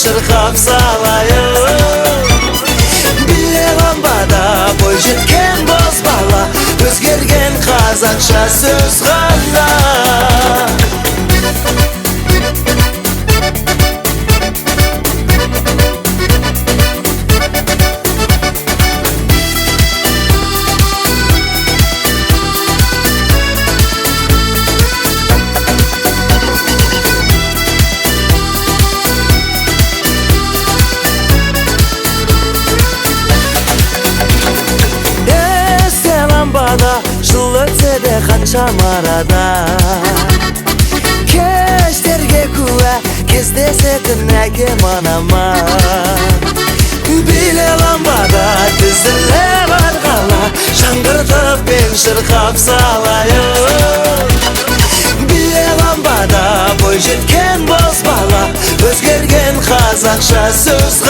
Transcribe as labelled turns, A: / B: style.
A: шырқап салайын. Биле ламбада бой жеткен бозбала, өзгерген қазақша сөз ғана. Жыл өтсе де қаншама арада, кештерге куә кездесетін әкем анама. Биле ламбада тізіле барғала, жаңғыртықпен шырқап салайын. Биле ламбада бой жеткен бозбала, өзгерген қазақша сөз